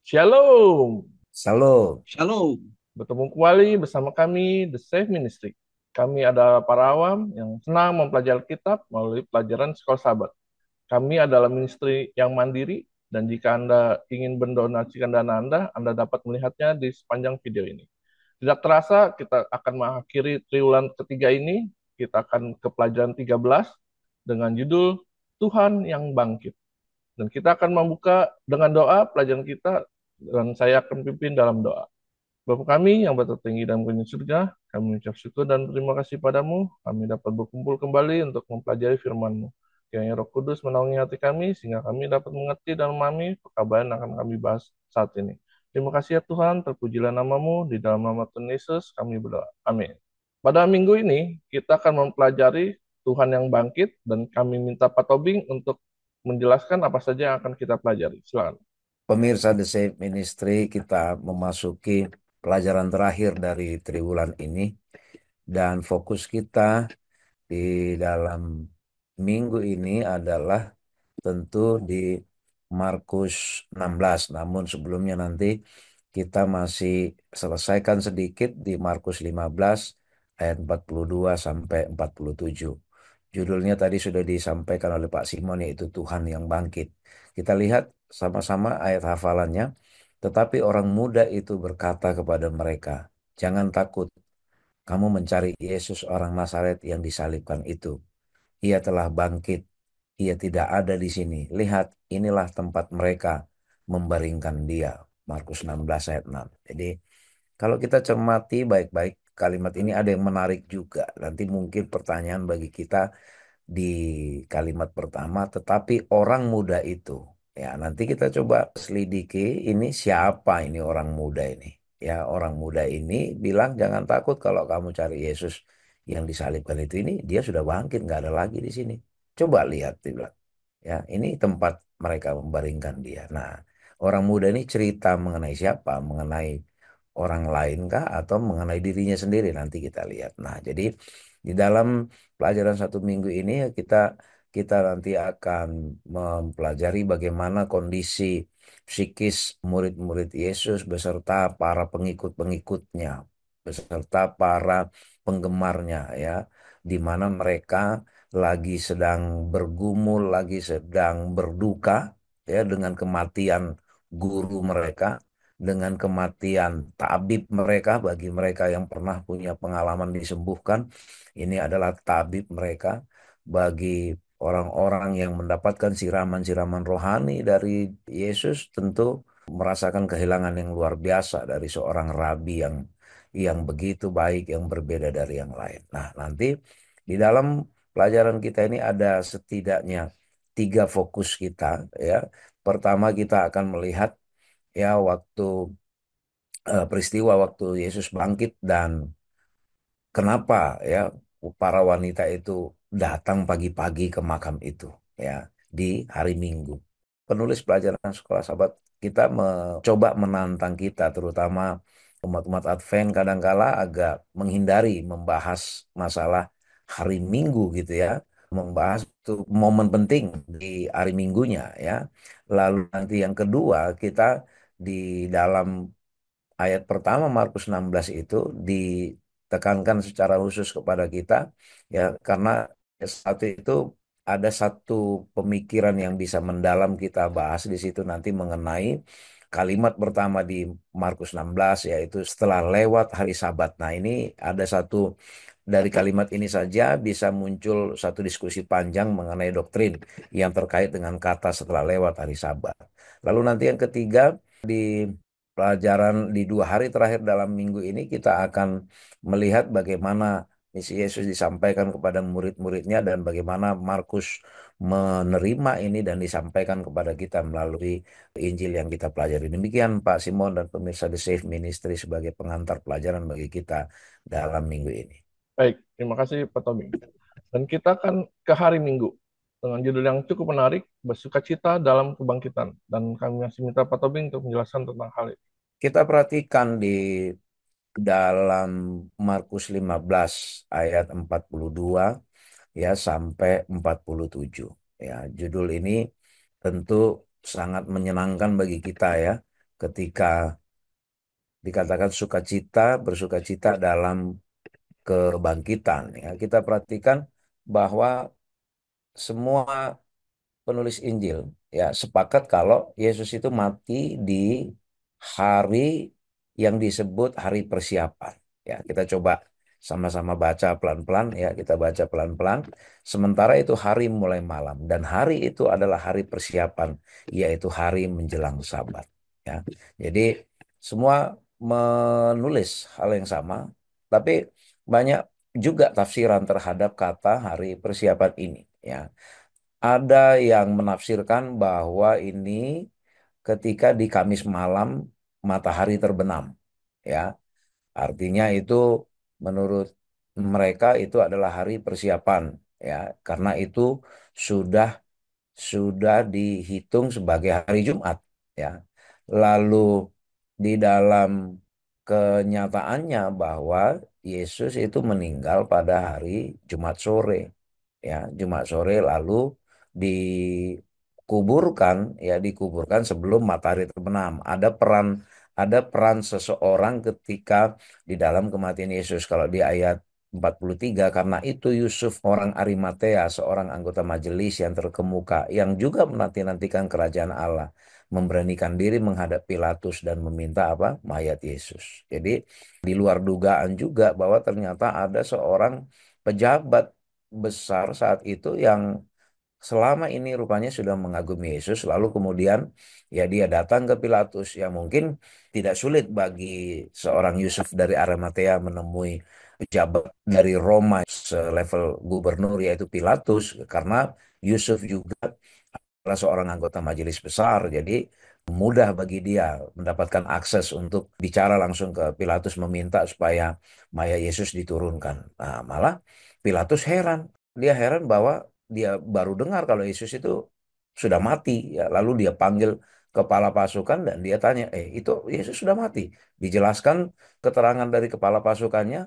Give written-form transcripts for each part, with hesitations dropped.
Shalom, Shalom. Shalom. bertemu kembali bersama kami, The Safe Ministry. Kami adalah para awam yang senang mempelajari kitab melalui pelajaran Sekolah Sahabat. Kami adalah ministry yang mandiri, dan jika Anda ingin mendonasikan dana Anda dapat melihatnya di sepanjang video ini. Tidak terasa, kita akan mengakhiri triwulan ketiga ini. Kita akan ke pelajaran 13 dengan judul Tuhan yang Bangkit. Dan kita akan membuka dengan doa pelajaran kita, dan saya akan pimpin dalam doa. Bapa kami yang tertinggi dalam kerajaan surga, kami mengucap syukur dan terima kasih padamu. Kami dapat berkumpul kembali untuk mempelajari firman-Mu. Kiranya Roh Kudus menaungi hati kami, sehingga kami dapat mengerti dan memahami perkabaran yang akan kami bahas saat ini. Terima kasih ya Tuhan, terpujilah namamu, di dalam nama Tuhan Yesus kami berdoa. Amin. Pada minggu ini, kita akan mempelajari Tuhan yang bangkit, dan kami minta Pak Tobing untuk menjelaskan apa saja yang akan kita pelajari. Silakan. Pemirsa The Safe Ministry, kita memasuki pelajaran terakhir dari triwulan ini dan fokus kita di dalam minggu ini adalah tentu di Markus 16. Namun sebelumnya nanti kita masih selesaikan sedikit di Markus 15 ayat 42 sampai 47. Judulnya tadi sudah disampaikan oleh Pak Simon, yaitu Tuhan yang Bangkit. Kita lihat sama-sama ayat hafalannya. Tetapi orang muda itu berkata kepada mereka, "Jangan takut, kamu mencari Yesus orang Nazaret yang disalibkan itu. Ia telah bangkit. Ia tidak ada di sini. Lihat, inilah tempat mereka membaringkan dia." Markus 16 ayat 6. Jadi kalau kita cermati baik-baik kalimat ini ada yang menarik juga. Nanti mungkin pertanyaan bagi kita di kalimat pertama, tetapi orang muda itu. Ya, nanti kita coba selidiki ini siapa ini orang muda ini. Ya, orang muda ini bilang jangan takut kalau kamu cari Yesus yang disalibkan itu, ini dia sudah bangkit, nggak ada lagi di sini. Coba lihat, dia bilang. Ya, ini tempat mereka membaringkan dia. Nah, orang muda ini cerita mengenai siapa? Mengenai orang lain kah atau mengenai dirinya sendiri? Nanti kita lihat. Nah, jadi di dalam pelajaran satu minggu ini ya kita nanti akan mempelajari bagaimana kondisi psikis murid-murid Yesus beserta para pengikut-pengikutnya, beserta para penggemarnya ya, di mana mereka lagi sedang bergumul, lagi sedang berduka ya dengan kematian guru mereka, dengan kematian tabib mereka. Bagi mereka yang pernah punya pengalaman disembuhkan, ini adalah tabib mereka. Bagi orang-orang yang mendapatkan siraman-siraman rohani dari Yesus, tentu merasakan kehilangan yang luar biasa dari seorang rabi yang begitu baik, yang berbeda dari yang lain. Nah, nanti di dalam pelajaran kita ini ada setidaknya tiga fokus kita ya. Pertama, kita akan melihat ya waktu peristiwa waktu Yesus bangkit dan kenapa ya para wanita itu datang pagi-pagi ke makam itu ya di hari Minggu. Penulis pelajaran sekolah sahabat kita mencoba menantang kita, terutama umat-umat Advent kadangkala agak menghindari membahas masalah hari Minggu gitu ya, membahas itu momen penting di hari Minggunya ya. Lalu nanti yang kedua, kita di dalam ayat pertama Markus 16 itu ditekankan secara khusus kepada kita ya, karena satu itu ada satu pemikiran yang bisa mendalam kita bahas di situ nanti mengenai kalimat pertama di Markus 16, yaitu setelah lewat hari Sabat. Nah, ini ada satu dari kalimat ini saja bisa muncul satu diskusi panjang mengenai doktrin yang terkait dengan kata setelah lewat hari Sabat. Lalu nanti yang ketiga, di pelajaran di 2 hari terakhir dalam minggu ini kita akan melihat bagaimana misi Yesus disampaikan kepada murid-muridnya dan bagaimana Markus menerima ini dan disampaikan kepada kita melalui Injil yang kita pelajari. Demikian Pak Simon dan pemirsa The Safe Ministry sebagai pengantar pelajaran bagi kita dalam minggu ini. Baik, terima kasih Pak Tobing. Dan kita akan ke hari Minggu dengan judul yang cukup menarik, Bersukacita dalam Kebangkitan. Dan kami masih minta Pak Tobing untuk menjelaskan tentang hal itu. Kita perhatikan di dalam Markus 15 ayat 42 ya sampai 47. Ya, judul ini tentu sangat menyenangkan bagi kita ya. ketika dikatakan sukacita, bersukacita dalam kebangkitan. Ya, kita perhatikan bahwa semua penulis Injil ya sepakat kalau Yesus itu mati di hari yang disebut hari persiapan. Ya, kita coba sama-sama baca pelan-pelan ya, kita baca pelan-pelan. Sementara itu hari mulai malam dan hari itu adalah hari persiapan, yaitu hari menjelang Sabat. Ya. Jadi semua menulis hal yang sama, tapi banyak juga tafsiran terhadap kata hari persiapan ini. Ya, ada yang menafsirkan bahwa ini ketika di Kamis malam matahari terbenam, ya. Artinya itu menurut mereka itu adalah hari persiapan, ya. Karena itu sudah sudah dihitung sebagai hari Jumat, ya. Lalu di dalam kenyataannya bahwa Yesus itu meninggal pada hari Jumat sore, ya, Jumat sore lalu dikuburkan, ya, dikuburkan sebelum matahari terbenam. Ada peran seseorang ketika di dalam kematian Yesus. Kalau di ayat 43, karena itu Yusuf orang Arimatea, seorang anggota majelis yang terkemuka, yang juga menanti-nantikan kerajaan Allah, memberanikan diri menghadap Pilatus dan meminta apa? Mayat Yesus. Jadi di luar dugaan juga bahwa ternyata ada seorang pejabat besar saat itu yang selama ini rupanya sudah mengagumi Yesus, lalu kemudian ya dia datang ke Pilatus, yang mungkin tidak sulit bagi seorang Yusuf dari Arimatea menemui pejabat dari Roma selevel gubernur yaitu Pilatus, karena Yusuf juga adalah seorang anggota majelis besar, jadi mudah bagi dia mendapatkan akses untuk bicara langsung ke Pilatus meminta supaya mayat Yesus diturunkan. Nah, malah Pilatus heran. Dia heran bahwa dia baru dengar kalau Yesus itu sudah mati. Ya, lalu dia panggil kepala pasukan dan dia tanya, itu Yesus sudah mati. Dijelaskan keterangan dari kepala pasukannya.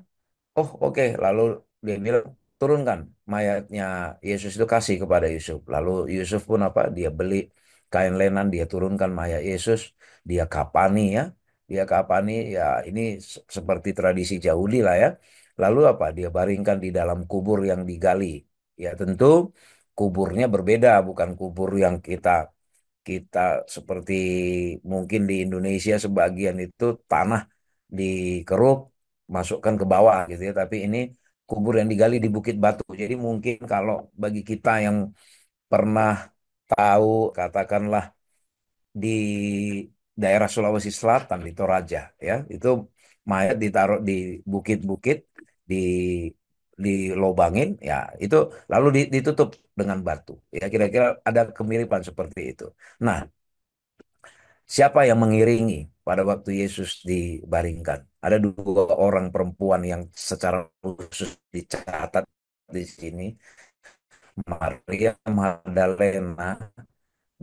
Oh, oke. Lalu dia bilang, turunkan mayatnya Yesus itu, kasih kepada Yusuf. Lalu Yusuf pun apa? Dia beli kain lenan, dia turunkan mayat Yesus, dia kapani ya. Dia kapani ya, ini seperti tradisi Yahudi lah ya. Lalu apa? Dia baringkan di dalam kubur yang digali. Ya tentu kuburnya berbeda, bukan kubur yang kita kita seperti mungkin di Indonesia sebagian itu tanah dikeruk masukkan ke bawah gitu ya, tapi ini kubur yang digali di Bukit Batu. Jadi mungkin kalau bagi kita yang pernah tahu katakanlah di daerah Sulawesi Selatan di Toraja ya, itu mayat ditaruh di bukit-bukit, di dilobangin ya, itu lalu ditutup dengan batu ya, kira-kira ada kemiripan seperti itu. Nah, siapa yang mengiringi pada waktu Yesus dibaringkan? Ada dua orang perempuan yang secara khusus dicatat di sini, Maria Magdalena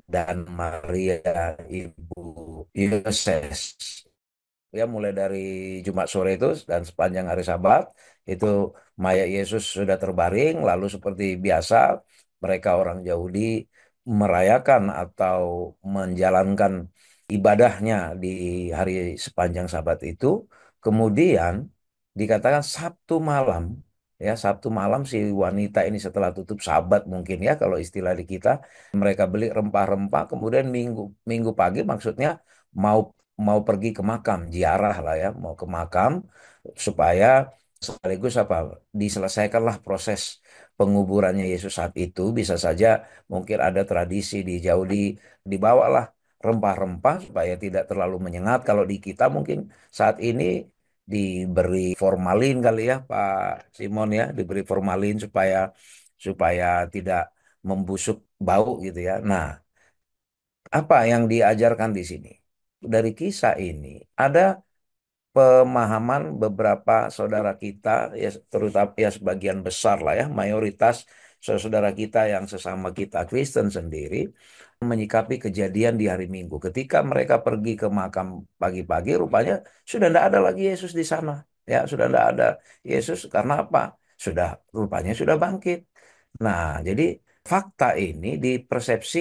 dan Maria ibu Yoses. Ya, mulai dari Jumat sore itu dan sepanjang hari Sabat itu mayat Yesus sudah terbaring, lalu seperti biasa mereka orang Yahudi merayakan atau menjalankan ibadahnya di hari sepanjang Sabat itu. Kemudian dikatakan Sabtu malam, ya, Sabtu malam si wanita ini setelah tutup Sabat mungkin ya kalau istilah di kita, mereka beli rempah-rempah, kemudian minggu minggu pagi maksudnya mau mau pergi ke makam, ziarah lah ya, mau ke makam supaya sekaligus apa, diselesaikanlah proses penguburannya Yesus saat itu. Bisa saja mungkin ada tradisi di Yahudi, dibawalah rempah-rempah supaya tidak terlalu menyengat. Kalau di kita mungkin saat ini diberi formalin kali ya Pak Simon ya, diberi formalin supaya supaya tidak membusuk bau gitu ya. Nah, apa yang diajarkan di sini? Dari kisah ini ada pemahaman beberapa saudara kita, ya terutama ya sebagian besar lah ya, mayoritas saudara kita yang sesama kita Kristen sendiri menyikapi kejadian di hari Minggu. Ketika mereka pergi ke makam pagi-pagi, rupanya sudah tidak ada lagi Yesus di sana. Ya, sudah tidak ada Yesus karena apa? Rupanya sudah bangkit. Nah, jadi fakta ini dipersepsi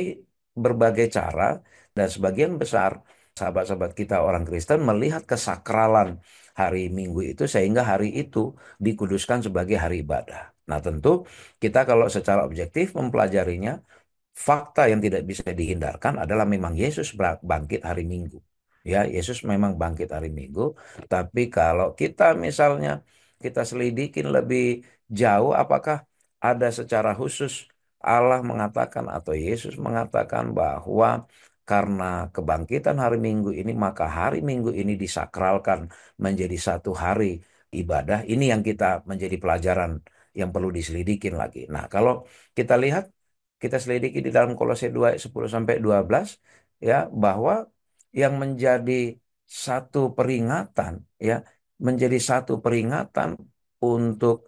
berbagai cara dan sebagian besar sahabat-sahabat kita orang Kristen melihat kesakralan hari Minggu itu sehingga hari itu dikuduskan sebagai hari ibadah. Nah, tentu kita kalau secara objektif mempelajarinya, fakta yang tidak bisa dihindarkan adalah memang Yesus bangkit hari Minggu. Ya, Yesus memang bangkit hari Minggu, tapi kalau kita misalnya kita selidikin lebih jauh, apakah ada secara khusus Allah mengatakan atau Yesus mengatakan bahwa karena kebangkitan hari Minggu ini, maka hari Minggu ini disakralkan menjadi satu hari ibadah. Ini yang kita menjadi pelajaran yang perlu diselidikin lagi. Nah, kalau kita lihat, kita selidiki di dalam Kolose 2 ayat 10 sampai 12 ya, bahwa yang menjadi satu peringatan ya, menjadi satu peringatan untuk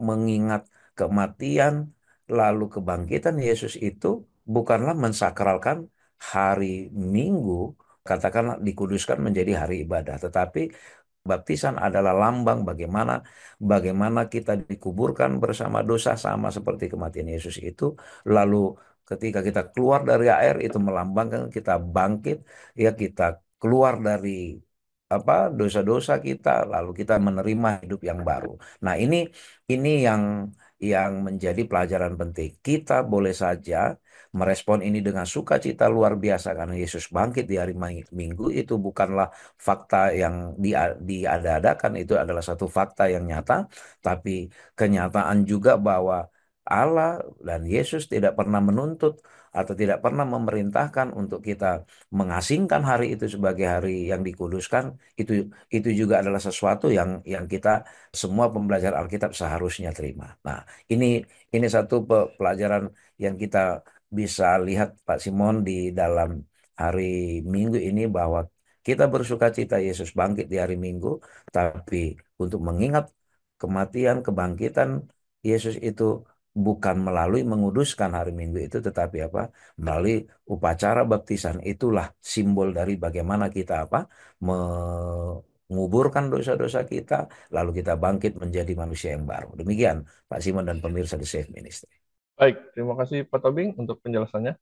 mengingat kematian lalu kebangkitan Yesus itu bukanlah mensakralkan hari Minggu, katakanlah dikuduskan menjadi hari ibadah, tetapi baptisan adalah lambang bagaimana bagaimana kita dikuburkan bersama dosa sama seperti kematian Yesus itu. Lalu ketika kita keluar dari air itu melambangkan kita bangkit, ya kita keluar dari dosa-dosa kita, lalu kita menerima hidup yang baru. Nah, ini yang menjadi pelajaran penting. Kita boleh saja merespon ini dengan sukacita luar biasa karena Yesus bangkit di hari Minggu. Itu bukanlah fakta yang diada-adakan, itu adalah satu fakta yang nyata, tapi kenyataan juga bahwa Allah dan Yesus tidak pernah menuntut atau tidak pernah memerintahkan untuk kita mengasingkan hari itu sebagai hari yang dikuduskan. Itu juga adalah sesuatu yang kita semua pembelajar Alkitab seharusnya terima. Nah, ini satu pelajaran yang kita bisa lihat Pak Simon di dalam hari Minggu ini, bahwa kita bersuka cita Yesus bangkit di hari Minggu, tapi untuk mengingat kematian, kebangkitan Yesus itu bukan melalui menguduskan hari Minggu itu, tetapi melalui upacara baptisan. Itulah simbol dari bagaimana kita menguburkan dosa-dosa kita, lalu kita bangkit menjadi manusia yang baru. Demikian Pak Simon dan pemirsa The Safe Ministry. Baik, terima kasih Pak Tobing untuk penjelasannya.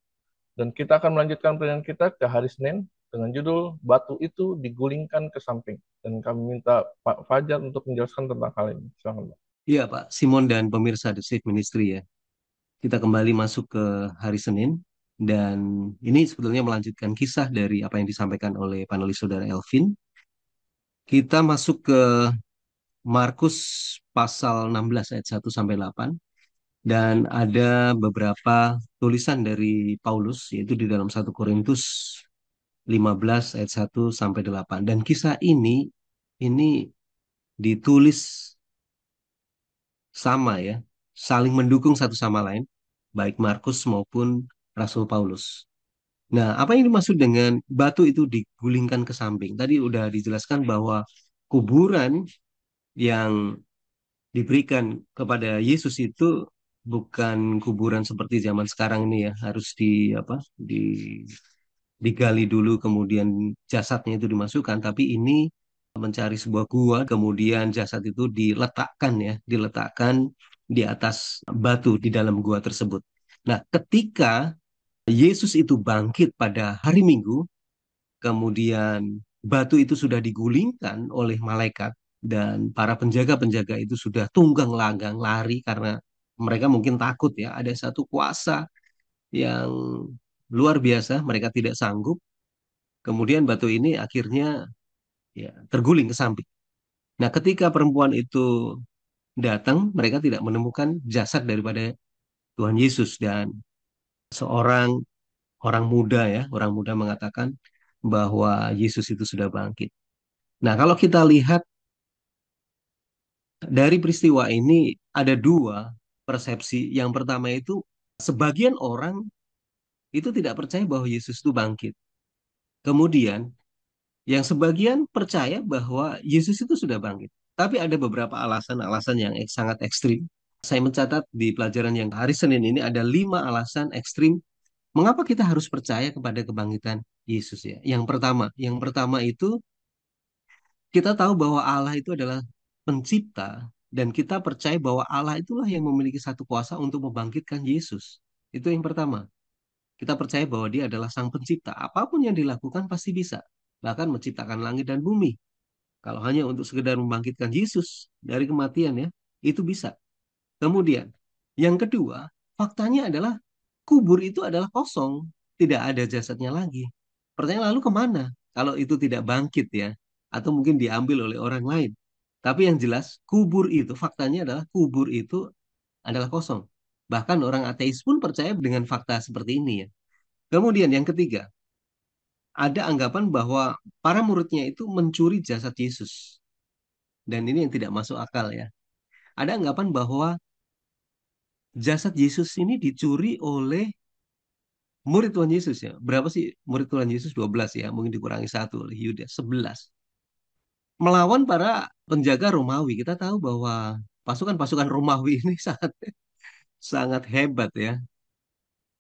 Dan kita akan melanjutkan perjalanan kita ke hari Senin dengan judul Batu itu digulingkan ke samping. Dan kami minta Pak Fajar untuk menjelaskan tentang hal ini. Silakan, Pak. Iya, Pak Simon dan pemirsa The Safe Ministry ya. Kita kembali masuk ke hari Senin dan ini sebetulnya melanjutkan kisah dari apa yang disampaikan oleh panelis saudara Elvin. Kita masuk ke Markus pasal 16 ayat 1 sampai 8 dan ada beberapa tulisan dari Paulus yaitu di dalam 1 Korintus 15 ayat 1 sampai 8. Dan kisah ini ditulis sama ya, saling mendukung satu sama lain, baik Markus maupun Rasul Paulus. Nah, apa yang dimaksud dengan batu itu digulingkan ke samping? Tadi udah dijelaskan bahwa kuburan yang diberikan kepada Yesus itu bukan kuburan seperti zaman sekarang ini ya, harus digali dulu kemudian jasadnya itu dimasukkan, tapi ini mencari sebuah gua kemudian jasad itu diletakkan di atas batu di dalam gua tersebut. Nah, ketika Yesus itu bangkit pada hari Minggu, kemudian batu itu sudah digulingkan oleh malaikat dan para penjaga-penjaga itu sudah tunggang langgang lari karena mereka mungkin takut ya, ada satu kuasa yang luar biasa, mereka tidak sanggup. Kemudian batu ini akhirnya ya terguling ke samping. Nah, ketika perempuan itu datang, mereka tidak menemukan jasad daripada Tuhan Yesus dan seorang orang muda ya, orang muda mengatakan bahwa Yesus itu sudah bangkit. Nah, kalau kita lihat dari peristiwa ini ada dua persepsi. Yang pertama itu sebagian orang itu tidak percaya bahwa Yesus itu bangkit. Kemudian yang sebagian percaya bahwa Yesus itu sudah bangkit. Tapi ada beberapa alasan-alasan yang sangat ekstrim. Saya mencatat di pelajaran yang hari Senin ini ada 5 alasan ekstrim mengapa kita harus percaya kepada kebangkitan Yesus ya. Yang pertama itu kita tahu bahwa Allah itu adalah pencipta dan kita percaya bahwa Allah itulah yang memiliki satu kuasa untuk membangkitkan Yesus. Itu yang pertama. Kita percaya bahwa dia adalah sang pencipta. Apapun yang dilakukan pasti bisa. bahkan menciptakan langit dan bumi. Kalau hanya untuk sekedar membangkitkan Yesus dari kematian ya, itu bisa. Kemudian, yang kedua, faktanya adalah kubur itu adalah kosong, tidak ada jasadnya lagi. Pertanyaan lalu kemana? Kalau itu tidak bangkit ya, atau mungkin diambil oleh orang lain. Tapi yang jelas, kubur itu, faktanya adalah kubur itu adalah kosong. Bahkan orang ateis pun percaya dengan fakta seperti ini ya. Kemudian yang ketiga, ada anggapan bahwa para muridnya itu mencuri jasad Yesus. Dan ini yang tidak masuk akal ya. Ada anggapan bahwa jasad Yesus ini dicuri oleh murid Tuhan Yesus ya. Berapa sih murid Tuhan Yesus? 12 ya. Mungkin dikurangi satu oleh Yudas. 11. Melawan para penjaga Romawi. Kita tahu bahwa pasukan-pasukan Romawi ini sangat sangat hebat ya.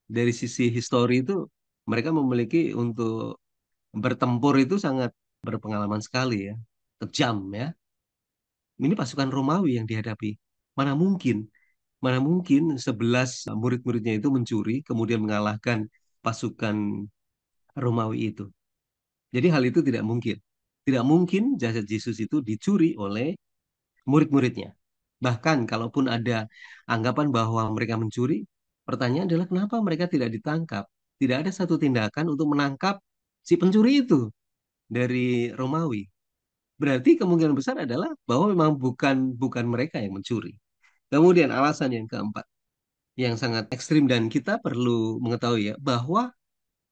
Dari sisi histori itu mereka memiliki untuk bertempur itu sangat berpengalaman sekali ya. Kejam ya. Ini pasukan Romawi yang dihadapi. Mana mungkin? Mana mungkin 11 murid-muridnya itu mencuri kemudian mengalahkan pasukan Romawi itu. Jadi hal itu tidak mungkin. Tidak mungkin jasad Yesus itu dicuri oleh murid-muridnya. Bahkan kalaupun ada anggapan bahwa mereka mencuri, pertanyaan adalah kenapa mereka tidak ditangkap? Tidak ada satu tindakan untuk menangkap si pencuri itu dari Romawi. Berarti kemungkinan besar adalah bahwa memang bukan bukan mereka yang mencuri. Kemudian alasan yang keempat, yang sangat ekstrim dan kita perlu mengetahui ya, bahwa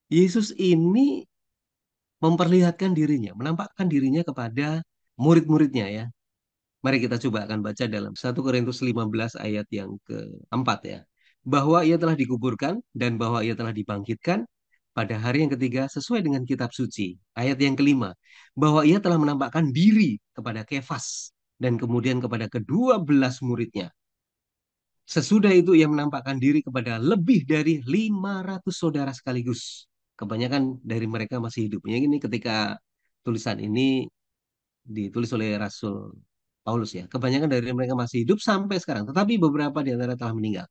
Yesus ini memperlihatkan dirinya, menampakkan dirinya kepada murid-muridnya ya. Mari kita coba akan baca dalam 1 Korintus 15 ayat yang keempat ya. Bahwa ia telah dikuburkan dan bahwa ia telah dibangkitkan pada hari yang ketiga sesuai dengan kitab suci. Ayat yang kelima, bahwa ia telah menampakkan diri kepada Kefas dan kemudian kepada kedua belas muridnya. Sesudah itu ia menampakkan diri kepada lebih dari 500 saudara sekaligus. Kebanyakan dari mereka masih hidup. Yang ini ketika tulisan ini ditulis oleh Rasul Paulus ya. Kebanyakan dari mereka masih hidup sampai sekarang. Tetapi beberapa di antara telah meninggal.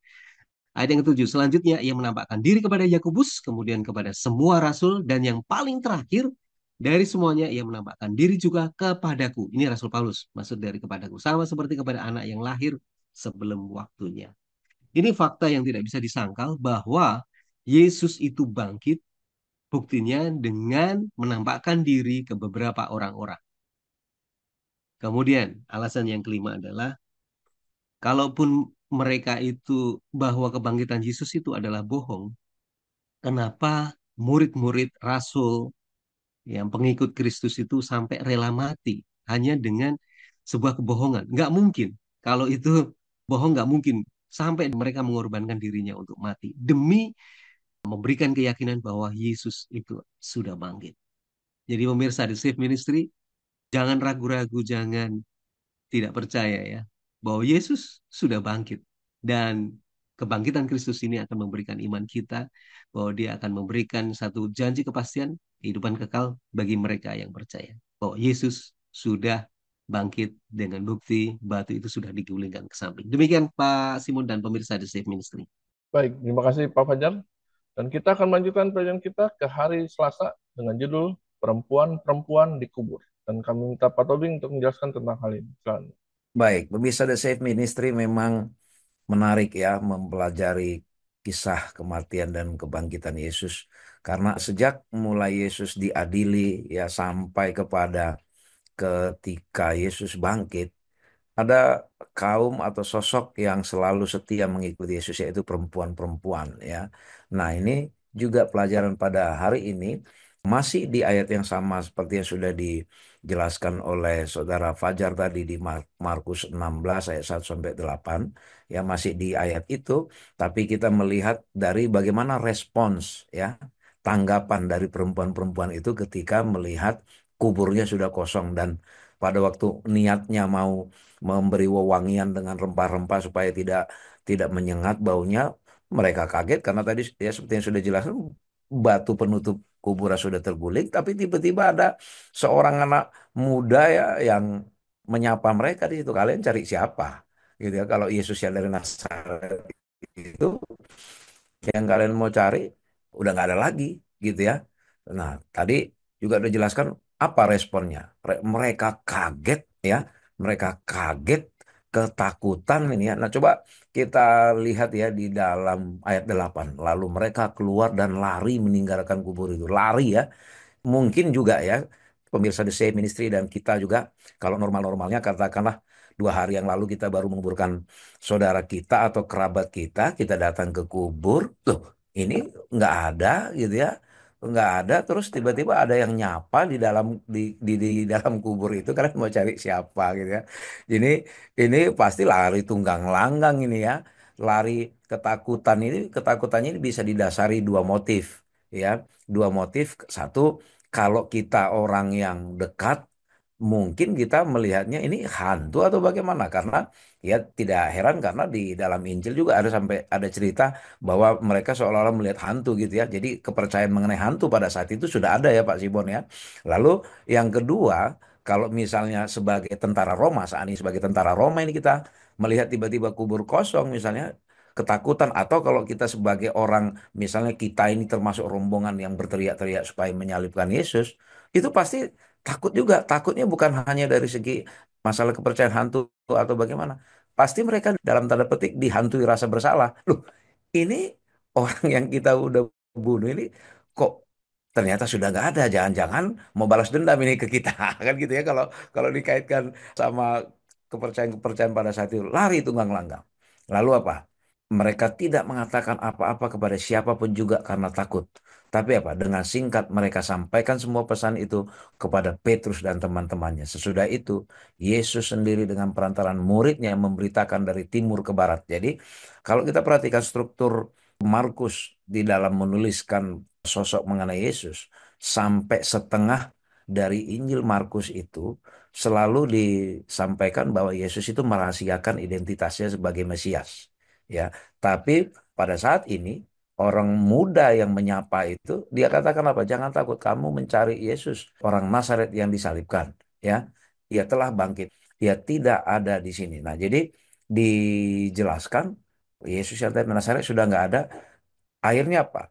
Ayat yang ketujuh. Selanjutnya ia menampakkan diri kepada Yakobus, kemudian kepada semua rasul, dan yang paling terakhir dari semuanya ia menampakkan diri juga kepadaku. Ini Rasul Paulus, maksud dari kepadaku. Sama seperti kepada anak yang lahir sebelum waktunya. Ini fakta yang tidak bisa disangkal bahwa Yesus itu bangkit, buktinya dengan menampakkan diri ke beberapa orang-orang. Kemudian alasan yang kelima adalah kalaupun mereka itu bahwa kebangkitan Yesus itu adalah bohong, kenapa murid-murid rasul yang pengikut Kristus itu sampai rela mati hanya dengan sebuah kebohongan? Nggak mungkin. Kalau itu bohong nggak mungkin sampai mereka mengorbankan dirinya untuk mati demi memberikan keyakinan bahwa Yesus itu sudah bangkit. Jadi pemirsa di Safe Ministry, jangan ragu-ragu, jangan tidak percaya ya bahwa Yesus sudah bangkit dan kebangkitan Kristus ini akan memberikan iman kita bahwa dia akan memberikan satu janji kepastian kehidupan kekal bagi mereka yang percaya bahwa Yesus sudah bangkit dengan bukti batu itu sudah digulingkan ke samping. Demikian Pak Simon dan pemirsa di Safe Ministry. Baik, terima kasih Pak Fajar. Dan kita akan melanjutkan pelajaran kita ke hari Selasa dengan judul Perempuan-Perempuan dikubur. Dan kami minta Pak Tobing untuk menjelaskan tentang hal ini. Silakan. Baik, pemirsa The Safe Ministry memang menarik ya mempelajari kisah kematian dan kebangkitan Yesus. Karena sejak mulai Yesus diadili ya sampai kepada ketika Yesus bangkit, ada kaum atau sosok yang selalu setia mengikuti Yesus yaitu perempuan-perempuan ya. Nah, ini juga pelajaran pada hari ini masih di ayat yang sama seperti yang sudah dijelaskan oleh Saudara Fajar tadi di Markus 16 ayat 1 sampai 8 ya, masih di ayat itu, tapi kita melihat dari bagaimana respons ya, tanggapan dari perempuan-perempuan itu ketika melihat kuburnya sudah kosong dan pada waktu niatnya mau memberi wewangian dengan rempah-rempah supaya tidak tidak menyengat baunya, mereka kaget karena tadi ya seperti yang sudah jelaskan batu penutup kuburan sudah terguling, tapi tiba-tiba ada seorang anak muda ya yang menyapa mereka di situ. Kalian cari siapa? Gitu ya. Kalau Yesus yang dari Nazaret itu yang kalian mau cari udah nggak ada lagi gitu ya. Nah, tadi juga udah jelaskan Apa responnya? Mereka kaget ya, mereka kaget, ketakutan ini ya. Nah, coba kita lihat ya di dalam ayat 8. Lalu mereka keluar dan lari meninggalkan kubur itu. Lari ya. Mungkin juga ya, pemirsa The Save Ministry dan kita juga, kalau normal-normalnya katakanlah 2 hari yang lalu kita baru menguburkan saudara kita atau kerabat kita datang ke kubur, loh ini nggak ada gitu ya, nggak ada, terus tiba-tiba ada yang nyapa di dalam kubur itu, kalian mau cari siapa gitu ya. Ini ini pasti lari tunggang langgang ini ya, lari ketakutan ini, ketakutannya ini bisa didasari dua motif ya, dua motif. Satu, kalau kita orang yang dekat, mungkin kita melihatnya ini hantu atau bagaimana. Karena ya tidak heran karena di dalam Injil juga ada sampai ada cerita bahwa mereka seolah-olah melihat hantu gitu ya. Jadi kepercayaan mengenai hantu pada saat itu sudah ada ya Pak Simon ya. Lalu yang kedua, kalau misalnya sebagai tentara Roma, saat ini sebagai tentara Roma ini kita melihat tiba-tiba kubur kosong misalnya, ketakutan. Atau kalau kita sebagai orang, misalnya kita ini termasuk rombongan yang berteriak-teriak supaya menyalibkan Yesus, itu pasti takut juga. Takutnya bukan hanya dari segi masalah kepercayaan hantu atau bagaimana. Pasti mereka dalam tanda petik dihantui rasa bersalah. Loh, ini orang yang kita udah bunuh ini kok ternyata sudah nggak ada. Jangan-jangan mau balas dendam ini ke kita. Kan gitu ya, kalau kalau dikaitkan sama kepercayaan-kepercayaan pada saat itu. Lari tunggang langgang. Lalu apa? Mereka tidak mengatakan apa-apa kepada siapapun juga karena takut. Tapi apa? Dengan singkat mereka sampaikan semua pesan itu kepada Petrus dan teman-temannya. Sesudah itu, Yesus sendiri dengan perantaran muridnya yang memberitakan dari timur ke barat. Jadi, kalau kita perhatikan struktur Markus di dalam menuliskan sosok mengenai Yesus, sampai setengah dari Injil Markus itu selalu disampaikan bahwa Yesus itu merahasiakan identitasnya sebagai Mesias. Ya, tapi pada saat ini orang muda yang menyapa itu, dia katakan apa? Jangan takut, kamu mencari Yesus, orang Nazaret yang disalibkan. Ya, dia telah bangkit. Dia tidak ada di sini. Nah, jadi dijelaskan Yesus yang tadi Nazaret sudah nggak ada. Akhirnya apa?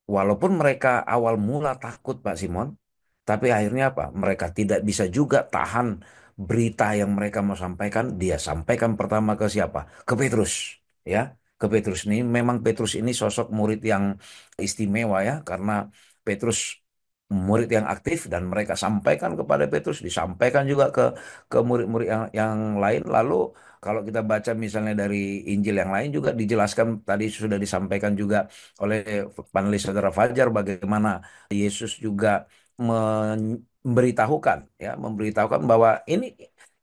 Walaupun mereka awal mula takut, Pak Simon, tapi akhirnya apa? Mereka tidak bisa juga tahan berita yang mereka mau sampaikan. Dia sampaikan pertama ke siapa? Ke Petrus. Ya, ke Petrus ini. Memang Petrus ini sosok murid yang istimewa ya, karena Petrus murid yang aktif dan mereka sampaikan kepada Petrus, disampaikan juga ke murid-murid yang lain. Lalu kalau kita baca misalnya dari Injil yang lain juga dijelaskan, tadi sudah disampaikan juga oleh panelis saudara Fajar, bagaimana Yesus juga memberitahukan bahwa ini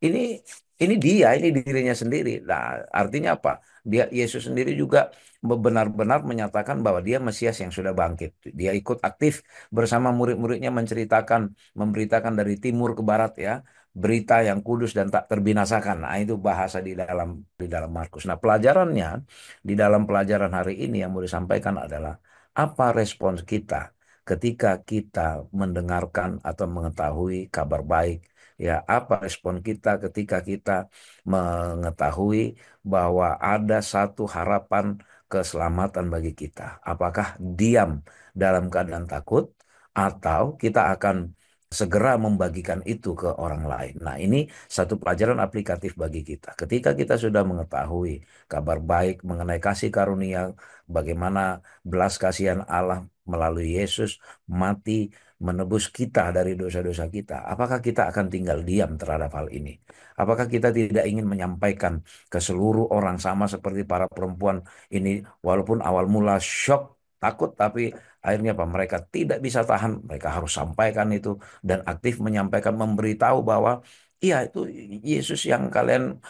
ini dirinya sendiri. Nah, artinya apa? Yesus sendiri juga benar-benar menyatakan bahwa dia Mesias yang sudah bangkit. Dia ikut aktif bersama murid-muridnya memberitakan dari timur ke barat ya, berita yang kudus dan tak terbinasakan. Nah, itu bahasa di dalam Markus. Nah, pelajarannya di dalam pelajaran hari ini yang mau disampaikan adalah apa respons kita ketika kita mendengarkan atau mengetahui kabar baik. Ya, apa respon kita ketika kita mengetahui bahwa ada satu harapan keselamatan bagi kita? Apakah diam dalam keadaan takut, atau kita akan segera membagikan itu ke orang lain? Nah, ini satu pelajaran aplikatif bagi kita. Ketika kita sudah mengetahui kabar baik mengenai kasih karunia, bagaimana belas kasihan Allah melalui Yesus mati menebus kita dari dosa-dosa kita, apakah kita akan tinggal diam terhadap hal ini? Apakah kita tidak ingin menyampaikan ke seluruh orang, sama seperti para perempuan ini, walaupun awal mula shock, takut, tapi akhirnya apa? Mereka tidak bisa tahan, mereka harus sampaikan itu dan aktif menyampaikan, memberitahu bahwa iya, itu Yesus yang kalian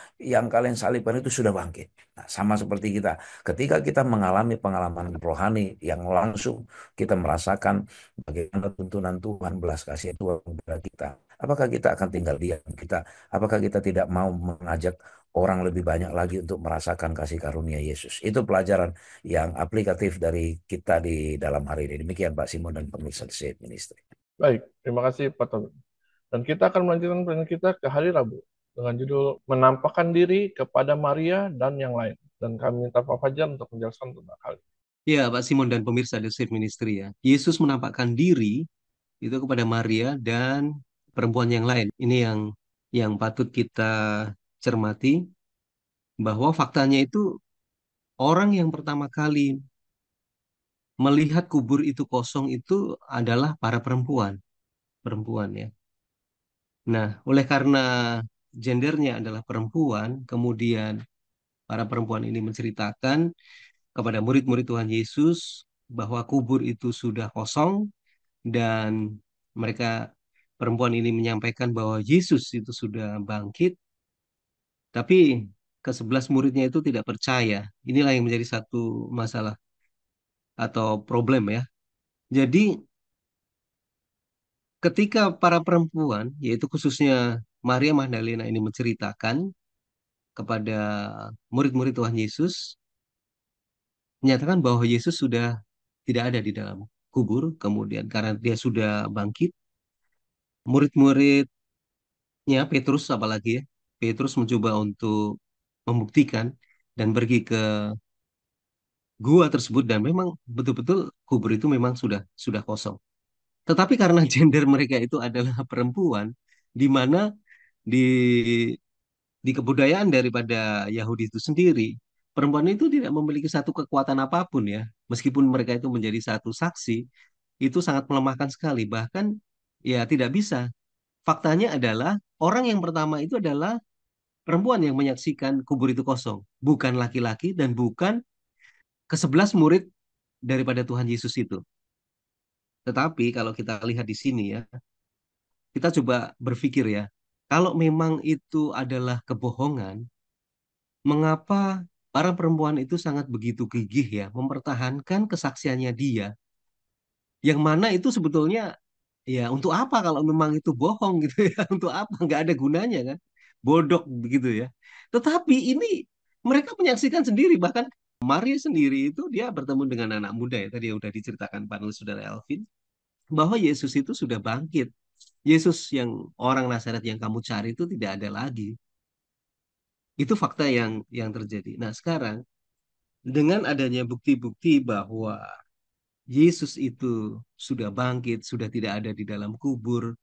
salibkan itu sudah bangkit. Nah, sama seperti kita, ketika kita mengalami pengalaman rohani yang langsung, kita merasakan bagaimana tuntunan Tuhan, belas kasihan Tuhan kepada kita. Apakah kita akan tinggal diam? Apakah kita tidak mau mengajak orang lebih banyak lagi untuk merasakan kasih karunia Yesus? Itu pelajaran yang aplikatif dari kita di dalam hari ini. Demikian Pak Simon dan pemirsa The Safe Ministry. Baik, terima kasih Pak Tobit. Dan kita akan melanjutkan perjalanan kita ke hari Rabu dengan judul Menampakkan Diri kepada Maria dan yang lain. Dan kami minta Pak Fajar untuk menjelaskan tentang hal ini. Ya, Pak Simon dan pemirsa The Safe Ministry ya. Yesus menampakkan diri itu kepada Maria dan perempuan yang lain. Ini yang patut kita cermati, bahwa faktanya itu orang yang pertama kali melihat kubur itu kosong itu adalah para perempuan, perempuan ya. Nah, oleh karena gendernya adalah perempuan, kemudian para perempuan ini menceritakan kepada murid-murid Tuhan Yesus bahwa kubur itu sudah kosong, dan mereka, perempuan ini menyampaikan bahwa Yesus itu sudah bangkit, tapi ke-11 muridnya itu tidak percaya. Inilah yang menjadi satu masalah atau problem ya. Jadi ketika para perempuan, yaitu khususnya Maria Magdalena ini menceritakan kepada murid-murid Tuhan Yesus, menyatakan bahwa Yesus sudah tidak ada di dalam kubur, kemudian karena dia sudah bangkit, murid-muridnya Petrus apalagi ya, Petrus mencoba untuk membuktikan dan pergi ke gua tersebut, dan memang betul-betul kubur itu memang sudah kosong. Tetapi karena gender mereka itu adalah perempuan, di mana di di kebudayaan daripada Yahudi itu sendiri, perempuan itu tidak memiliki satu kekuatan apapun ya. Meskipun mereka itu menjadi satu saksi, itu sangat melemahkan sekali. Bahkan ya tidak bisa. Faktanya adalah orang yang pertama itu adalah perempuan yang menyaksikan kubur itu kosong, bukan laki-laki dan bukan ke-11 murid daripada Tuhan Yesus itu. Tetapi kalau kita lihat di sini ya, kita coba berpikir ya, kalau memang itu adalah kebohongan, mengapa para perempuan itu sangat begitu gigih ya mempertahankan kesaksiannya dia, yang mana itu sebetulnya ya untuk apa kalau memang itu bohong gitu ya, untuk apa, nggak ada gunanya kan, bodok begitu ya. Tetapi ini mereka menyaksikan sendiri, bahkan Maria sendiri itu dia bertemu dengan anak muda ya, tadi yang udah diceritakan panelis saudara Elvin, bahwa Yesus itu sudah bangkit. Yesus yang orang Nazaret yang kamu cari itu tidak ada lagi. Itu fakta yang terjadi. Nah, sekarang dengan adanya bukti-bukti bahwa Yesus itu sudah bangkit, sudah tidak ada di dalam kubur,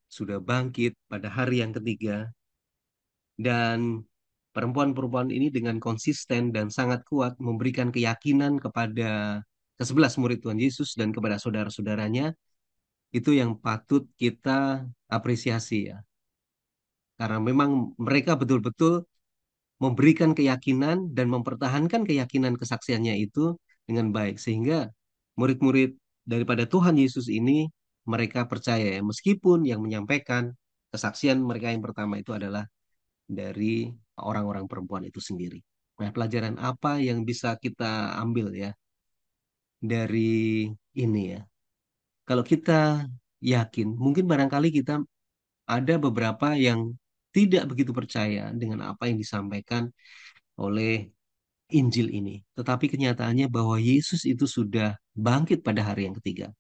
sudah bangkit pada hari yang ketiga, dan perempuan-perempuan ini dengan konsisten dan sangat kuat memberikan keyakinan kepada ke-11 murid Tuhan Yesus dan kepada saudara-saudaranya, itu yang patut kita apresiasi ya. Karena memang mereka betul-betul memberikan keyakinan dan mempertahankan keyakinan kesaksiannya itu dengan baik. Sehingga murid-murid daripada Tuhan Yesus ini, mereka percaya ya, meskipun yang menyampaikan kesaksian mereka yang pertama itu adalah dari orang-orang perempuan itu sendiri. Nah, pelajaran apa yang bisa kita ambil ya dari ini ya? Kalau kita yakin, mungkin barangkali kita ada beberapa yang tidak begitu percaya dengan apa yang disampaikan oleh Injil ini. Tetapi kenyataannya bahwa Yesus itu sudah bangkit pada hari yang ketiga.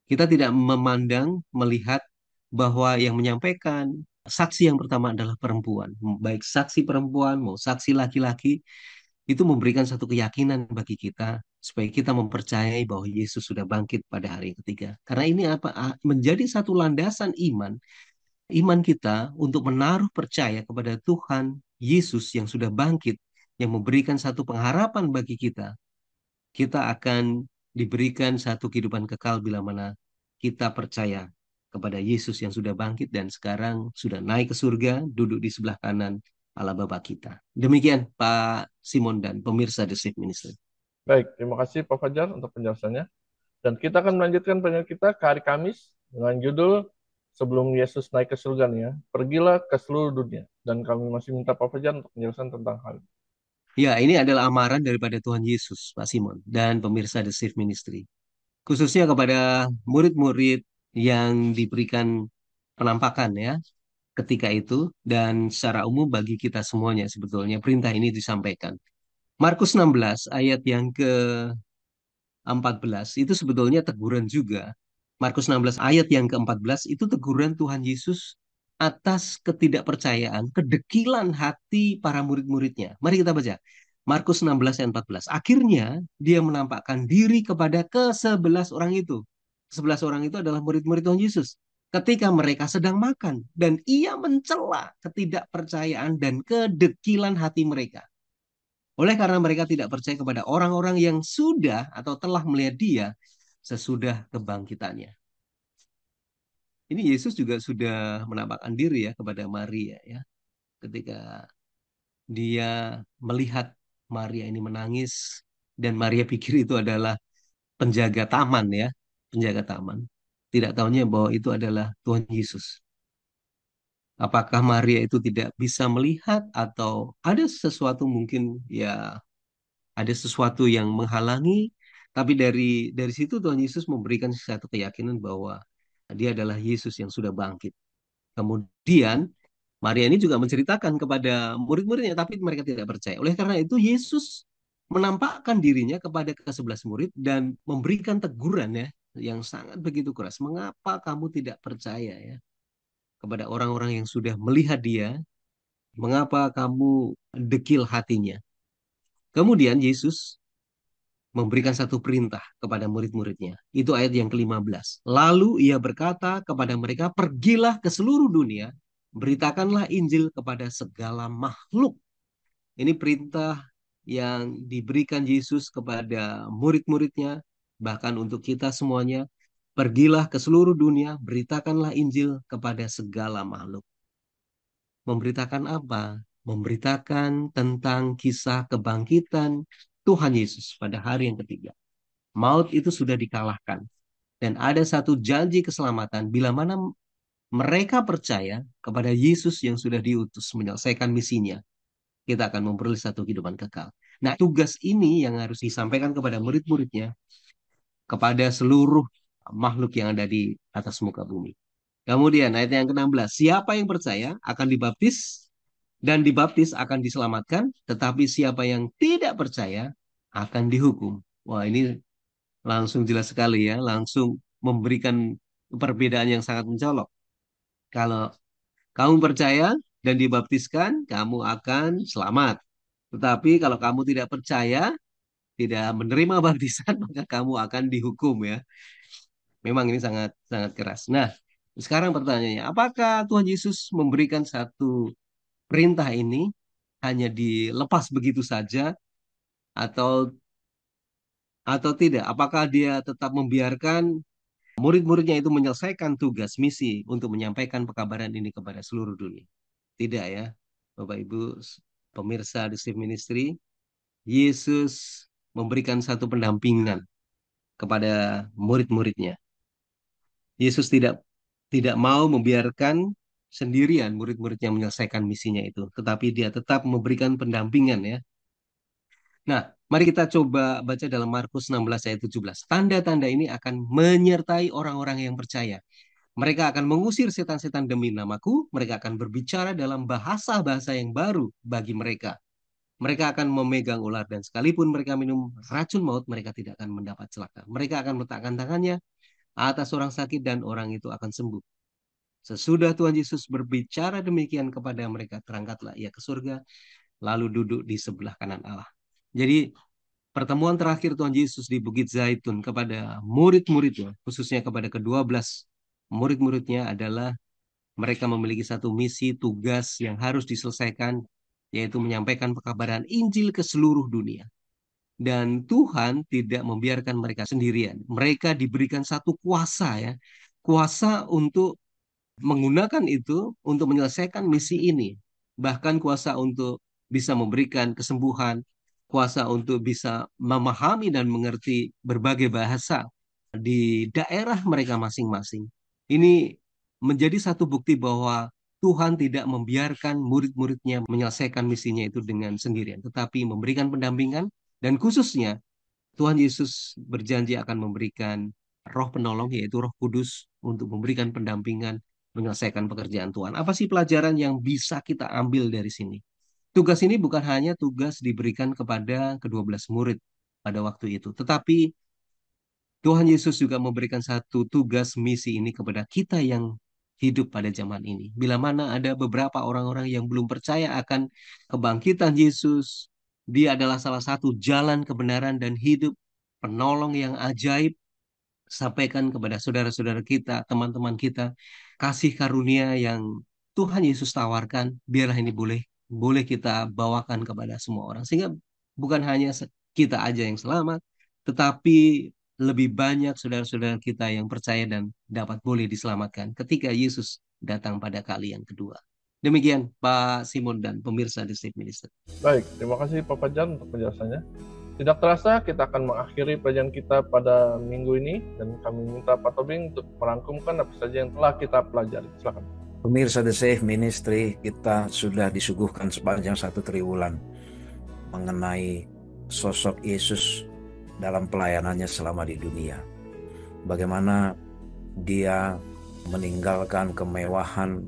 Kita tidak memandang, melihat bahwa yang menyampaikan saksi yang pertama adalah perempuan. Baik saksi perempuan mau saksi laki-laki, itu memberikan satu keyakinan bagi kita supaya kita mempercayai bahwa Yesus sudah bangkit pada hari yang ketiga. Karena ini apa, menjadi satu landasan iman kita untuk menaruh percaya kepada Tuhan Yesus yang sudah bangkit, yang memberikan satu pengharapan bagi kita. Kita akan diberikan satu kehidupan kekal bila mana kita percaya kepada Yesus yang sudah bangkit dan sekarang sudah naik ke surga, duduk di sebelah kanan Allah Bapa kita. Demikian Pak Simon dan pemirsa The Safe Ministry. Baik, terima kasih Pak Fajar untuk penjelasannya. Dan kita akan melanjutkan penyanyi kita ke hari Kamis dengan judul Sebelum Yesus naik ke surga nih ya, pergilah ke seluruh dunia. Dan kami masih minta Pak Fajar untuk penjelasan tentang hal ini. Ya, ini adalah amaran daripada Tuhan Yesus, Pak Simon, dan pemirsa The Safe Ministry. Khususnya kepada murid-murid yang diberikan penampakan ya ketika itu, dan secara umum bagi kita semuanya sebetulnya perintah ini disampaikan. Markus 16 ayat yang ke-14 itu sebetulnya teguran juga. Markus 16 ayat yang ke-14 itu teguran Tuhan Yesus atas ketidakpercayaan, kedekilan hati para murid-muridnya. Mari kita baca. Markus 16 ayat 14. Akhirnya dia menampakkan diri kepada ke-11 orang itu. 11 orang itu adalah murid-murid Tuhan Yesus. Ketika mereka sedang makan dan ia mencela ketidakpercayaan dan kedekilan hati mereka. Oleh karena mereka tidak percaya kepada orang-orang yang sudah atau telah melihat dia sesudah kebangkitannya. Ini Yesus juga sudah menampakkan diri ya kepada Maria ya. Ketika dia melihat Maria ini menangis dan Maria pikir itu adalah penjaga taman ya, penjaga taman. Tidak tahunya bahwa itu adalah Tuhan Yesus. Apakah Maria itu tidak bisa melihat atau ada sesuatu mungkin ya ada sesuatu yang menghalangi, tapi dari situ Tuhan Yesus memberikan satu keyakinan bahwa dia adalah Yesus yang sudah bangkit. Kemudian Maria ini juga menceritakan kepada murid-muridnya, tapi mereka tidak percaya. Oleh karena itu Yesus menampakkan dirinya kepada ke-11 murid dan memberikan teguran ya yang sangat begitu keras. Mengapa kamu tidak percaya ya kepada orang-orang yang sudah melihat dia? Mengapa kamu dekil hatinya? Kemudian Yesus memberikan satu perintah kepada murid-muridnya. Itu ayat yang ke-15. Lalu ia berkata kepada mereka, pergilah ke seluruh dunia, beritakanlah Injil kepada segala makhluk. Ini perintah yang diberikan Yesus kepada murid-muridnya, bahkan untuk kita semuanya. Pergilah ke seluruh dunia, beritakanlah Injil kepada segala makhluk. Memberitakan apa? Memberitakan tentang kisah kebangkitan Tuhan Yesus pada hari yang ketiga. Maut itu sudah dikalahkan. Dan ada satu janji keselamatan bila mana mereka percaya kepada Yesus yang sudah diutus menyelesaikan misinya. Kita akan memperoleh satu kehidupan kekal. Nah, tugas ini yang harus disampaikan kepada murid-muridnya, kepada seluruh makhluk yang ada di atas muka bumi. Kemudian ayat yang ke-16, siapa yang percaya akan dibaptis dan dibaptis akan diselamatkan, tetapi siapa yang tidak percaya akan dihukum. Wah, ini langsung jelas sekali ya, langsung memberikan perbedaan yang sangat mencolok. Kalau kamu percaya dan dibaptiskan, kamu akan selamat. Tetapi kalau kamu tidak percaya, tidak menerima baptisan, maka kamu akan dihukum ya. Memang ini sangat sangat keras. Nah, sekarang pertanyaannya, apakah Tuhan Yesus memberikan satu perintah ini hanya dilepas begitu saja atau tidak? Apakah dia tetap membiarkan murid-muridnya itu menyelesaikan tugas misi untuk menyampaikan pekabaran ini kepada seluruh dunia? Tidak ya, Bapak Ibu pemirsa The Safe Ministry, Yesus memberikan satu pendampingan kepada murid-muridnya. Yesus tidak mau membiarkan sendirian murid-muridnya menyelesaikan misinya itu, tetapi dia tetap memberikan pendampingan ya. Nah, mari kita coba baca dalam Markus 16 ayat 17. Tanda-tanda ini akan menyertai orang-orang yang percaya. Mereka akan mengusir setan-setan demi namaku. Mereka akan berbicara dalam bahasa-bahasa yang baru bagi mereka. Mereka akan memegang ular dan sekalipun mereka minum racun maut, mereka tidak akan mendapat celaka. Mereka akan meletakkan tangannya atas orang sakit dan orang itu akan sembuh. Sesudah Tuhan Yesus berbicara demikian kepada mereka, terangkatlah ia ke surga, lalu duduk di sebelah kanan Allah. Jadi pertemuan terakhir Tuhan Yesus di Bukit Zaitun kepada murid-muridnya, khususnya kepada ke-12 murid-muridnya adalah mereka memiliki satu misi, tugas yang harus diselesaikan, yaitu menyampaikan pekabaran Injil ke seluruh dunia. Dan Tuhan tidak membiarkan mereka sendirian. Mereka diberikan satu kuasa ya, kuasa untuk menggunakan itu untuk menyelesaikan misi ini. Bahkan kuasa untuk bisa memberikan kesembuhan, kuasa untuk bisa memahami dan mengerti berbagai bahasa di daerah mereka masing-masing. Ini menjadi satu bukti bahwa Tuhan tidak membiarkan murid-muridnya menyelesaikan misinya itu dengan sendirian, tetapi memberikan pendampingan dan khususnya Tuhan Yesus berjanji akan memberikan roh penolong yaitu Roh Kudus untuk memberikan pendampingan menyelesaikan pekerjaan Tuhan. Apa sih pelajaran yang bisa kita ambil dari sini? Tugas ini bukan hanya tugas diberikan kepada ke-12 murid pada waktu itu, tetapi Tuhan Yesus juga memberikan satu tugas misi ini kepada kita yang hidup pada zaman ini. Bila mana ada beberapa orang-orang yang belum percaya akan kebangkitan Yesus, dia adalah salah satu jalan kebenaran dan hidup, penolong yang ajaib, sampaikan kepada saudara-saudara kita, teman-teman kita, kasih karunia yang Tuhan Yesus tawarkan, biarlah ini boleh kita bawakan kepada semua orang. Sehingga bukan hanya kita aja yang selamat, tetapi lebih banyak saudara-saudara kita yang percaya dan dapat boleh diselamatkan ketika Yesus datang pada kali yang kedua. Demikian Pak Simon dan pemirsa The Safe Ministry. Baik, terima kasih Pak Fajar untuk penjelasannya. Tidak terasa kita akan mengakhiri pelajaran kita pada minggu ini, dan kami minta Pak Tobing untuk merangkumkan apa saja yang telah kita pelajari. Silakan. Pemirsa The Safe Ministry, kita sudah disuguhkan sepanjang 1 triwulan mengenai sosok Yesus dalam pelayanannya selama di dunia. Bagaimana dia meninggalkan kemewahan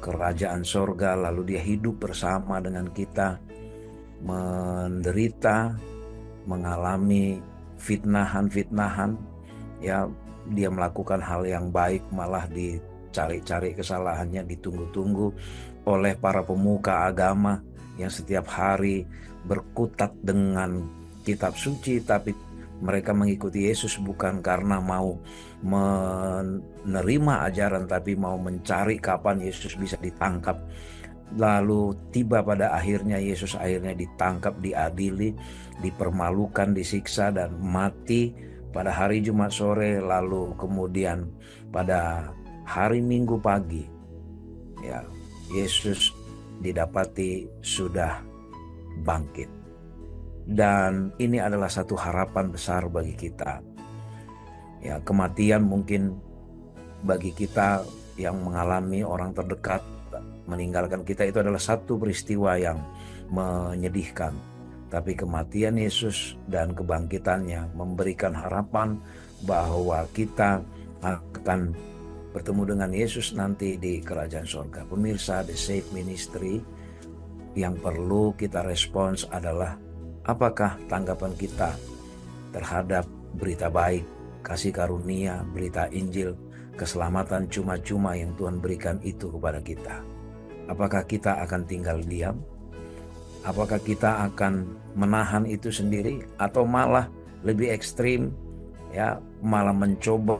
kerajaan sorga, lalu dia hidup bersama dengan kita, menderita, mengalami fitnahan, ya, dia melakukan hal yang baik, malah dicari-cari kesalahannya, ditunggu-tunggu oleh para pemuka agama yang setiap hari berkutat dengan kitab suci, tapi mereka mengikuti Yesus bukan karena mau menerima ajaran, tapi mau mencari kapan Yesus bisa ditangkap. Lalu tiba pada akhirnya Yesus akhirnya ditangkap, diadili, dipermalukan, disiksa, dan mati pada hari Jumat sore. Lalu kemudian pada hari Minggu pagi, ya, Yesus didapati sudah bangkit. Dan ini adalah satu harapan besar bagi kita. Ya, kematian mungkin bagi kita yang mengalami orang terdekat meninggalkan kita itu adalah satu peristiwa yang menyedihkan. Tapi kematian Yesus dan kebangkitannya memberikan harapan bahwa kita akan bertemu dengan Yesus nanti di kerajaan surga. Pemirsa The Safe Ministry, yang perlu kita respons adalah apakah tanggapan kita terhadap berita baik, kasih karunia, berita Injil, keselamatan cuma-cuma yang Tuhan berikan itu kepada kita. Apakah kita akan tinggal diam? Apakah kita akan menahan itu sendiri, atau malah lebih ekstrim, ya, malah mencoba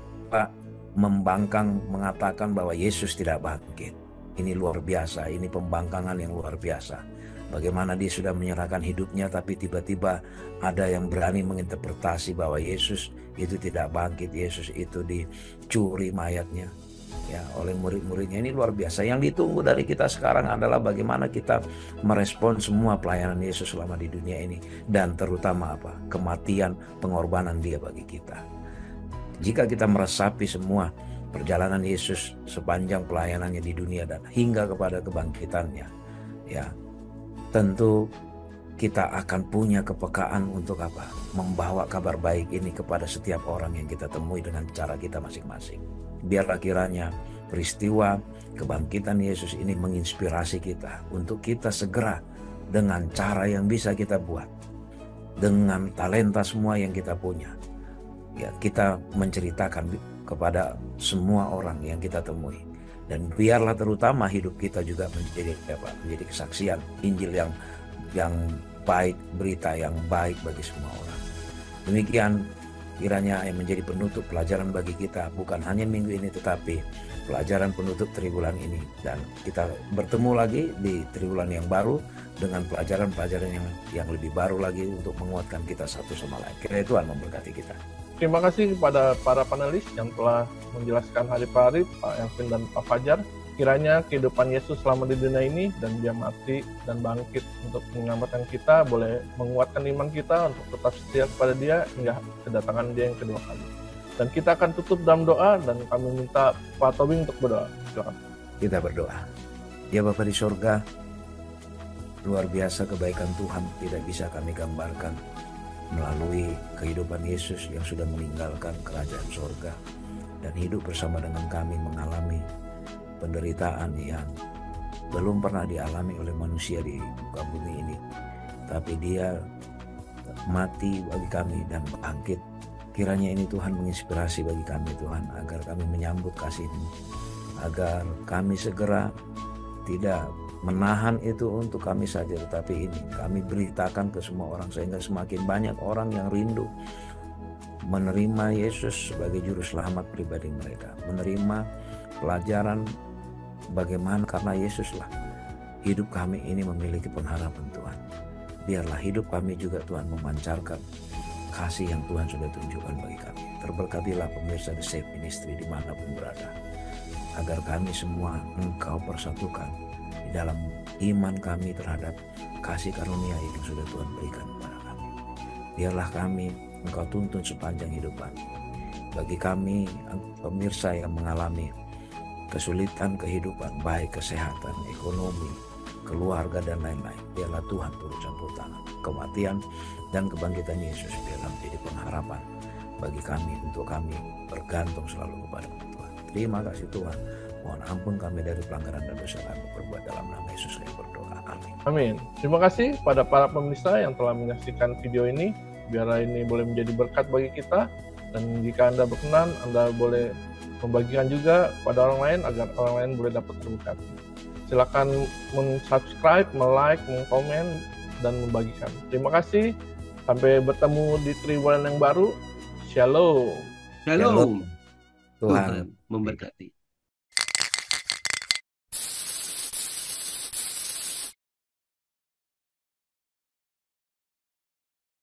membangkang, mengatakan bahwa Yesus tidak bangkit? Ini luar biasa, ini pembangkangan yang luar biasa. Bagaimana dia sudah menyerahkan hidupnya, tapi tiba-tiba ada yang berani menginterpretasi bahwa Yesus itu tidak bangkit, Yesus itu dicuri mayatnya, ya, oleh murid-muridnya. Ini luar biasa. Yang ditunggu dari kita sekarang adalah bagaimana kita merespon semua pelayanan Yesus selama di dunia ini, dan terutama apa? Kematian, pengorbanan dia bagi kita. Jika kita meresapi semua perjalanan Yesus sepanjang pelayanannya di dunia dan hingga kepada kebangkitannya, ya, tentu kita akan punya kepekaan untuk apa? Membawa kabar baik ini kepada setiap orang yang kita temui dengan cara kita masing-masing. Biarlah kiranya peristiwa kebangkitan Yesus ini menginspirasi kita untuk kita segera dengan cara yang bisa kita buat, dengan talenta semua yang kita punya, ya, kita menceritakan kepada semua orang yang kita temui. Dan biarlah terutama hidup kita juga menjadi kesaksian Injil yang baik, berita yang baik bagi semua orang. Demikian kiranya yang menjadi penutup pelajaran bagi kita, bukan hanya minggu ini tetapi pelajaran penutup triwulan ini. Dan kita bertemu lagi di triwulan yang baru dengan pelajaran-pelajaran yang lebih baru lagi untuk menguatkan kita satu sama lain. Kiranya Tuhan memberkati kita. Terima kasih kepada para panelis yang telah menjelaskan hari per hari, Pak Elvin dan Pak Fajar. Kiranya kehidupan Yesus selama di dunia ini dan dia mati dan bangkit untuk menyelamatkan kita boleh menguatkan iman kita untuk tetap setia kepada dia hingga kedatangan dia yang kedua kali. Dan kita akan tutup dalam doa, dan kami minta Pak Tobing untuk berdoa. Silakan. Kita berdoa. Ya Bapa di sorga, luar biasa kebaikan Tuhan tidak bisa kami gambarkan melalui kehidupan Yesus yang sudah meninggalkan kerajaan sorga dan hidup bersama dengan kami, mengalami penderitaan yang belum pernah dialami oleh manusia di muka bumi ini. Tapi dia mati bagi kami dan bangkit. Kiranya ini Tuhan menginspirasi bagi kami Tuhan, agar kami menyambut kasih-Mu, agar kami segera tidak menahan itu untuk kami saja, tetapi ini kami beritakan ke semua orang, sehingga semakin banyak orang yang rindu menerima Yesus sebagai juru selamat pribadi mereka, menerima pelajaran bagaimana karena Yesuslah hidup kami ini memiliki pengharapan Tuhan. Biarlah hidup kami juga Tuhan memancarkan kasih yang Tuhan sudah tunjukkan bagi kami. Terberkatilah pemirsa The Safe Ministry dimanapun berada, agar kami semua Engkau persatukan di dalam iman kami terhadap kasih karunia yang sudah Tuhan berikan kepada kami. Biarlah kami Engkau tuntun sepanjang hidup kami. Bagi kami pemirsa yang mengalami kesulitan kehidupan, baik kesehatan, ekonomi, keluarga dan lain-lain, biarlah Tuhan turut campur tangan. Kematian dan kebangkitan Yesus biarlah menjadi pengharapan bagi kami, untuk kami bergantung selalu kepada Tuhan. Terima kasih Tuhan. Mohon ampun kami dari pelanggaran dan dosa kami berbuat, dalam nama Yesus kami berdoa. Amin. Amin. Terima kasih pada para pemirsa yang telah menyaksikan video ini. Biarlah ini boleh menjadi berkat bagi kita. Dan jika Anda berkenan, Anda boleh membagikan juga pada orang lain agar orang lain boleh dapat berkat. Silakan subscribe, like, komen, dan membagikan. Terima kasih. Sampai bertemu di Triwulan yang baru. Shalom. Shalom. Tuhan Tuhan memberkati.